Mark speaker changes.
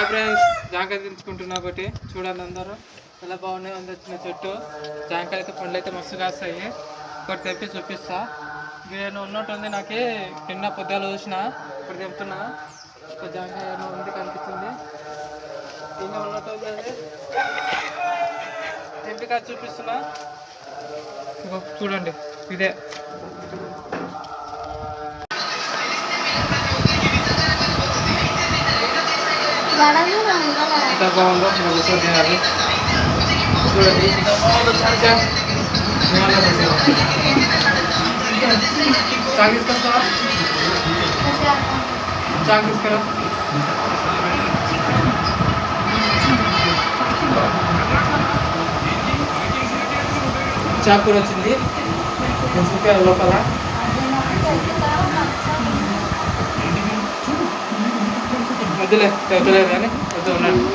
Speaker 1: Friends, జాంకాయ తెంచుకుంటున్నా. ఒకటి చూడండి అందరూ ఎలా బాగున్నాయి. వచ్చిన చెట్టు జాంకాయలు అయితే పండ్లు అయితే మస్తు కాస్తాయి. ఒకటి తెప్పి చూపిస్తా. నేను ఉన్నట్టుంది నాకు నిన్న పొద్దులు చూసిన, ఇప్పుడు తెంపుతున్నా. ఒక జాంకాయ ఉంది కనిపిస్తుంది. నిన్న ఉన్నట్టుంది తెంపి కాదు చూపిస్తున్నా. చూడండి ఇదే. ఎంత బాగుందో తినాలి. చూడండి ఎంత బాగుందో. చాక్ తీసుకొస్తావా? చాక్ తీసుకురా. చాక్ కూడా వచ్చింది లోపల. వద్దులే వద్దులేదు కానీ వద్దు ఉన్నాను.